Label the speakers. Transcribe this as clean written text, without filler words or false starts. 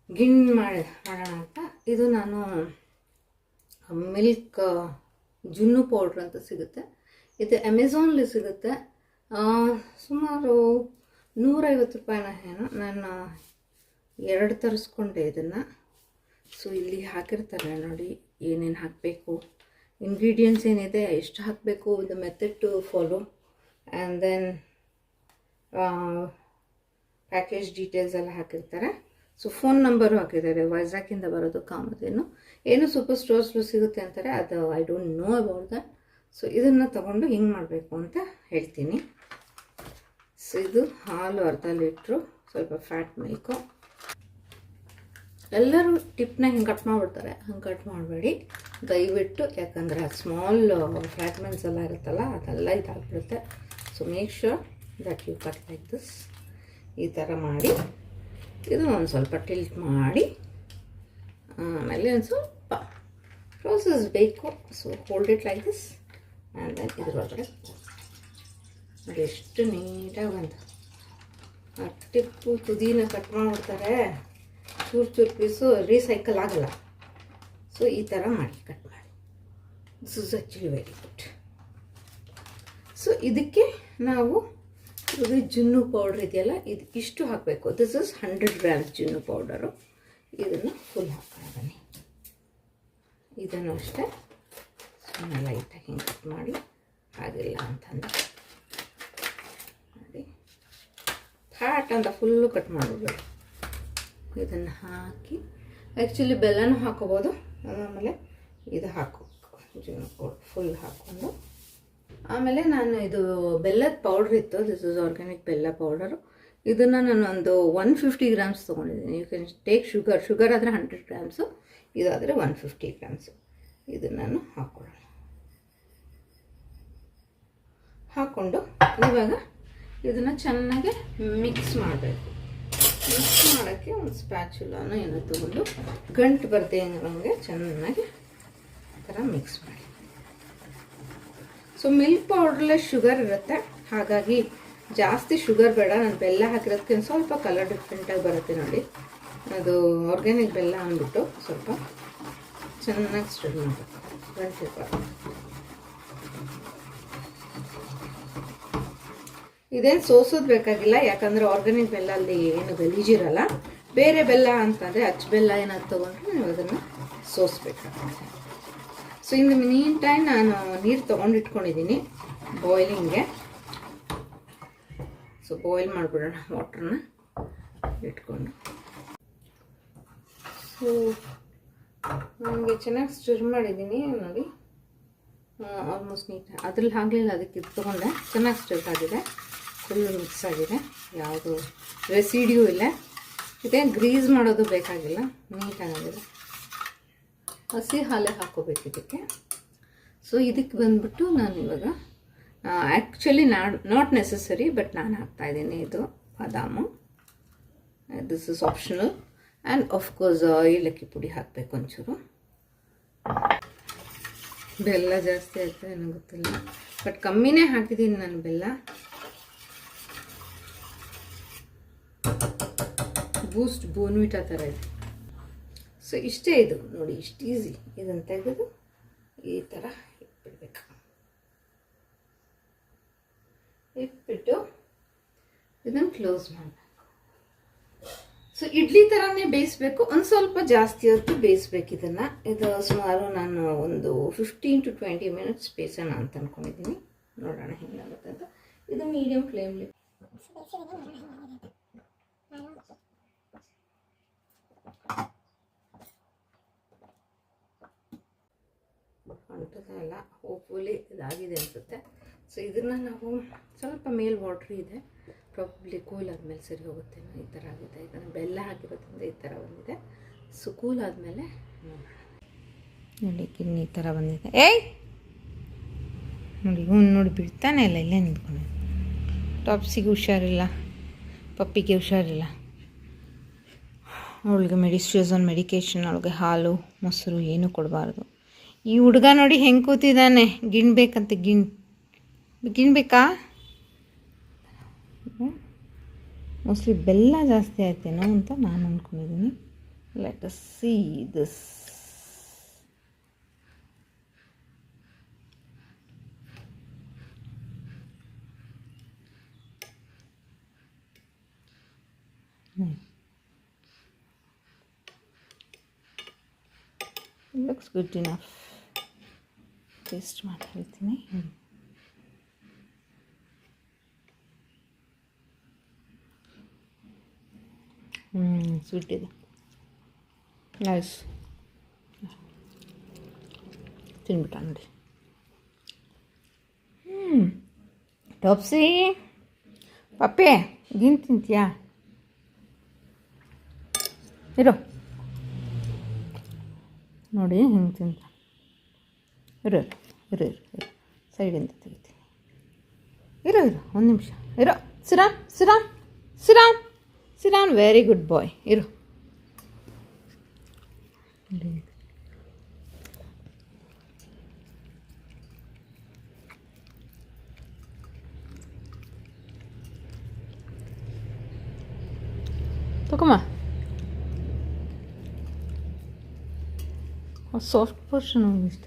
Speaker 1: ಮಾಡೋಣ ಅಂತ. ಇದು ನಾನು ಮಿಲ್ಕ್ ಜುನ್ನು ಪೌಡ್ರ್ ಅಂತ ಸಿಗುತ್ತೆ. ಇದು ಅಮೆಝಾನಲ್ಲಿ ಸಿಗುತ್ತೆ. ಸುಮಾರು 150 ರೂಪಾಯಿನ ಏನೋ. ನಾನು 2 ತರಿಸ್ಕೊಂಡೆ ಇದನ್ನು. ಸೊ ಇಲ್ಲಿ ಹಾಕಿರ್ತಾರೆ ನೋಡಿ ಏನೇನು ಹಾಕಬೇಕು, ಇಂಗ್ರೀಡಿಯೆಂಟ್ಸ್ ಏನಿದೆ, ಎಷ್ಟು ಹಾಕಬೇಕು, the method to follow, and then package details ಎಲ್ಲ ಹಾಕಿರ್ತಾರೆ. ಸೊ ಫೋನ್ ನಂಬರು ಹಾಕಿದ್ದಾರೆ. ವೈಜಾಗಿಂದ ಬರೋದು, ಕಾಮಧೇನು ಏನು ಸೂಪರ್ ಸ್ಟೋರ್ಸ್ಲು ಸಿಗುತ್ತೆ ಅಂತಾರೆ. ಅದು I don't know about that. So ಇದನ್ನು ತೊಗೊಂಡು ಹಿಂಗೆ ಮಾಡಬೇಕು ಅಂತ ಹೇಳ್ತೀನಿ. ಸೊ ಇದು ಹಾಲು 1/2 ಲೀಟ್ರು, ಸ್ವಲ್ಪ ಫ್ಯಾಟ್ ಮಿಲ್ಕು. ಎಲ್ಲರೂ ಟಿಪ್ನ ಹಿಂಗೆ ಕಟ್ ಮಾಡಿಬಿಡ್ತಾರೆ. ಹಂಗೆ ಕಟ್ ಮಾಡಬೇಡಿ ದಯವಿಟ್ಟು, ಯಾಕಂದರೆ ಆ ಸ್ಮಾಲ್ ಫ್ರ್ಯಾಗ್ಮೆಂಟ್ಸ್ ಎಲ್ಲ ಇರುತ್ತಲ್ಲ ಅದೆಲ್ಲ ಇದಾಗ್ಬಿಡುತ್ತೆ. So make sure that you cut like this. ಈ ಥರ ಮಾಡಿ ಇದು ಒಂದು ಸ್ವಲ್ಪ ಟಿಲ್ಟ್ ಮಾಡಿ, ಆಮೇಲೆ ಒಂದು ಸ್ವಲ್ಪ ಪ್ರೋಸೆಸ್ ಬೇಕು. So hold it like this and then ಇದ್ರೊಳಗಡೆ ನೋಡಿ ಎಷ್ಟು ನೀಟಾಗಿ ಬಂತು. ಆ ಟಿಪ್ಪು ತುದಿನ ಕಟ್ ಮಾಡಿಬಿಡ್ತಾರೆ, ಚೂರು ಪೀಸು ರೀಸೈಕಲ್ ಆಗಲ್ಲ. ಸೊ ಈ ಥರ ಮಾಡಿ ಕಟ್ ಮಾಡಿ. This is actually very good. So ಇದಕ್ಕೆ ನಾವು ಇದು ಜುನ್ನು ಪೌಡ್ರ್ ಇದೆಯಲ್ಲ, ಇದು ಇಷ್ಟು ಹಾಕಬೇಕು. This is 100 grams ಜುನ್ನು powder. ಇದನ್ನು ಫುಲ್ ಹಾಕೋಣ ಬನ್ನಿ. ಇದನ್ನು ಅಷ್ಟೇ ಸುಮ್ಮನೆ ಲೈಟಾಗಿ ಹಿಂಗೆ ಕಟ್ ಮಾಡಿ, ಆಗಿಲ್ಲ ಅಂತಂದರೆ ನೋಡಿ ಫ್ಯಾಟ್ ಅಂತ ಫುಲ್ಲು ಕಟ್ ಮಾಡಿಬಿಡ್ಬೇಕು. ಇದನ್ನು ಹಾಕಿ ಆ್ಯಕ್ಚುಲಿ ಬೆಲ್ಲನೂ ಹಾಕೋಬೋದು. ಆಮೇಲೆ ಇದು ಹಾಕೋಬೇಕು, ಜುನ್ನು ಪೌಡ್ರ್ ಫುಲ್ ಹಾಕ್ಕೊಂಡು. ಆಮೇಲೆ ನಾನು ಇದು ಬೆಲ್ಲದ ಪೌಡ್ರ್ ಇತ್ತು, ದಿಸ್ ಇಸ್ ಆರ್ಗ್ಯಾನಿಕ್ ಬೆಲ್ಲ ಪೌಡರು. ಇದನ್ನು ನಾನು ಒಂದು 150 ಗ್ರಾಮ್ಸ್ ತೊಗೊಂಡಿದ್ದೀನಿ. ಯು ಕ್ಯಾನ್ ಟೇಕ್ ಶುಗರ್ ಆದರೆ 100 ಗ್ರಾಮ್ಸು, ಇದಾದರೆ 150 ಗ್ರಾಮ್ಸು. ಇದನ್ನು ನಾನು ಹಾಕ್ಕೊಂಡು ಇವಾಗ ಇದನ್ನು ಚೆನ್ನಾಗಿ ಮಿಕ್ಸ್ ಮಾಡಬೇಕು. ಮಿಕ್ಸ್ ಮಾಡೋಕ್ಕೆ ಒಂದು ಸ್ಪ್ಯಾಚುಲಾನ ಏನೋ ತೊಗೊಂಡು ಗಂಟು ಬರ್ದೇ ನಮಗೆ ಚೆನ್ನಾಗಿ ಆ ಥರ ಮಿಕ್ಸ್ ಮಾಡಿ. ಸೊ ಮಿಲ್ಕ್ ಪೌಡ್ರಲ್ಲೇ ಶುಗರ್ ಇರುತ್ತೆ, ಹಾಗಾಗಿ ಜಾಸ್ತಿ ಶುಗರ್ ಬೇಡ. ನಾನು ಬೆಲ್ಲ ಹಾಕಿರೋದಕ್ಕೆ ಒಂದು ಸ್ವಲ್ಪ ಕಲರ್ ಡಿಫ್ರೆಂಟಾಗಿ ಬರುತ್ತೆ ನೋಡಿ. ಅದು ಆರ್ಗ್ಯಾನಿಕ್ ಬೆಲ್ಲ ಅಂದ್ಬಿಟ್ಟು ಸ್ವಲ್ಪ ಚೆನ್ನಾಗಿ ಸ್ಟರ್ ಮಾಡಬೇಕು. ಗಂಟು ಇದೇನು ಸೋಸೋದು ಬೇಕಾಗಿಲ್ಲ, ಯಾಕಂದರೆ ಆರ್ಗ್ಯಾನಿಕ್ ಬೆಲ್ಲ ಅಲ್ಲಿ ಏನು ಗಲೀಜಿರಲ್ಲ. ಬೇರೆ ಬೆಲ್ಲ ಅಂತಂದರೆ ಅಚ್ಚ ಬೆಲ್ಲ ಏನಾದ್ರು ತೊಗೊಂಡ್ರೆ ನೀವು ಅದನ್ನು ಸೋಸಬೇಕಾಗುತ್ತೆ. So in the meantime ನಾನು ನೀರು ತೊಗೊಂಡಿಟ್ಕೊಂಡಿದ್ದೀನಿ ಬಾಯ್ಲಿಂಗ್ಗೆ. ಸೊ ಬಾಯ್ಲ್ ಮಾಡಿಬಿಡೋಣ ವಾಟ್ರನ್ನ ಇಟ್ಕೊಂಡು. ಸೊ ನನಗೆ ಚೆನ್ನಾಗಿ ಸ್ಟಿರ್ ಮಾಡಿದ್ದೀನಿ ನೋಡಿ, ಆಲ್ಮೋಸ್ಟ್ ನೀಟಾಗಿ. ಅದ್ರಲ್ಲಿ ಆಗಲಿಲ್ಲ, ಅದಕ್ಕೆ ಇದು ತೊಗೊಂಡೆ. ಚೆನ್ನಾಗಿ ಸ್ಟಿರ್ ಆಗಿದೆ, ಫುಲ್ ಮಿಕ್ಸ್ ಆಗಿದೆ, ಯಾವುದು ರೆಸಿಡ್ಯೂ ಇಲ್ಲ. ಇದೇನು ಗ್ರೀಸ್ ಮಾಡೋದು ಬೇಕಾಗಿಲ್ಲ, ನೀಟಾಗಿದೆ. ಹಸಿ ಹಾಲೇ ಹಾಕೋಬೇಕು ಇದಕ್ಕೆ. ಸೊ ಇದಕ್ಕೆ ಬಂದ್ಬಿಟ್ಟು ನಾನು ಇವಾಗ ಆ್ಯಕ್ಚುಲಿ ನಾಟ್ ನೆಸಸರಿ, ಬಟ್ ನಾನು ಹಾಕ್ತಾಯಿದ್ದೀನಿ ಇದು ಬಾದಾಮು. This is optional. And of course ಏಲಕ್ಕಿ ಪುಡಿ ಹಾಕಬೇಕು ಒಂಚೂರು. ಬೆಲ್ಲ ಜಾಸ್ತಿ ಆಯ್ತು ಏನೋ ಗೊತ್ತಿಲ್ಲ, ಬಟ್ ಕಮ್ಮಿನೇ ಹಾಕಿದ್ದೀನಿ ನಾನು ಬೆಲ್ಲ. ಬೂಸ್ಟ್ ಬೋನ್ವಿಟಾ ಥರ ಇದೆ. ಸೊ ಇಷ್ಟೇ ಇದು ನೋಡಿ, ಇಷ್ಟು ಈಸಿ. ಇದನ್ನು ತೆಗೆದು ಈ ಥರ ಇಟ್ಬಿಡ್ಬೇಕು. ಇಟ್ಬಿಟ್ಟು ಇದನ್ನು ಕ್ಲೋಸ್ ಮಾಡಬೇಕು. ಸೊ ಇಡ್ಲಿ ಥರನೇ ಬೇಯಿಸ್ಬೇಕು, ಒಂದು ಸ್ವಲ್ಪ ಜಾಸ್ತಿ ಹೊತ್ತು ಬೇಯಿಸ್ಬೇಕು ಇದನ್ನು. ಇದು ಸುಮಾರು ನಾನು ಒಂದು 15 to 20 ಮಿನಿಟ್ಸ್ ಬೇಯಿಸೋಣ ಅಂತ ಅಂದ್ಕೊಂಡಿದ್ದೀನಿ. ನೋಡೋಣ ಹೆಂಗಾಗುತ್ತೆ ಅಂತ. ಇದು ಮೀಡಿಯಮ್ ಫ್ಲೇಮ್ಲಿ ಅಂಟುತ್ತಾ ಇಲ್ಲ. ಹೋಪ್ಫುಲಿ ಇದಾಗಿದೆ ಅನಿಸುತ್ತೆ. ಸೊ ಇದನ್ನು ನಾವು ಸ್ವಲ್ಪ ಮೇಲ್ ವಾಟ್ರ್ ಇದೆ, ಪ್ರಾಬಬ್ಲಿ ಕೂಲ್ ಆದಮೇಲೆ ಸರಿ ಹೋಗುತ್ತೆ. ಈ ಥರ ಆಗಿದೆ. ಇದನ್ನು ಬೆಲ್ಲ ಹಾಕಿರೋದ್ರಿಂದ ಈ ಥರ ಬಂದಿದೆ. ಸೊ ಕೂಲ್ ಆದಮೇಲೆ ನೋಡಿ ಗಿಣ್ಣು ಈ ಥರ ಬಂದಿದೆ. ಏಯ್ ನೋಡಿ ಇವನು ನೋಡಿ ಬಿಡ್ತಾನೆ ಇಲ್ಲ, ಇಲ್ಲೇ ನಿಂತ್ಕೊಂಡು. ಟಾಪ್ಸಿಗೆ ಹುಷಾರಿಲ್ಲ, ಪಪ್ಪಿಗೆ ಹುಷಾರಿಲ್ಲ. ಅವಳಿಗೆ ಮೆಡಿಸಿನ್ ಮೆಡಿಕೇಶನ್, ಅವಳಿಗೆ ಹಾಲು ಮೊಸರು ಏನೂ ಕೊಡಬಾರ್ದು. ಈ ಹುಡುಗ ನೋಡಿ ಹೆಂಗೆ ಕೂತಿದ್ದಾನೆ, ಗಿಣ್ಬೇಕಂತ. ಗಿಣ್ಬೇಕಾ? ಮೋಸ್ಟ್ಲಿ ಬೆಲ್ಲ ಜಾಸ್ತಿ ಆಯ್ತೇನೋ ಅಂತ ನಾನು ಅಂದ್ಕೊಂಡಿದ್ದೀನಿ. Let us see this. Looks good enough. Taste ಮಾಡಿ ಹೇಳ್ತೀನಿ. ಸ್ವೀಟ್ ಇದೆ. ನೈಸ್. ತಿನ್ಬಿಟ್ಟ ನೋಡಿ. ಟಾಪ್ಸಿ ಪಪ್ಪೆ ಗೀನ್ ತಿಂತೀಯಾ? ಇರೋ ನೋಡಿ ಹಿಂಗೆ ತಿಂತ. ಇರೋ ಇರೋ ಇರೋ ಸೈಡಿಂದ ತೆಗಿತೀನಿ. ಇರೋ ಒಂದು ನಿಮಿಷ ಇರೋ. ಸಿರಾನ್ ಸಿರಾನ್ ಸಿರಾನ್ ಸಿರಾನ್ ವೆರಿ ಗುಡ್ ಬಾಯ್. ಇರು. ತಗೊಮ್ಮ. ಸಾಫ್ಟ್ ಪೋರ್ಷನ್ ಇಷ್ಟ.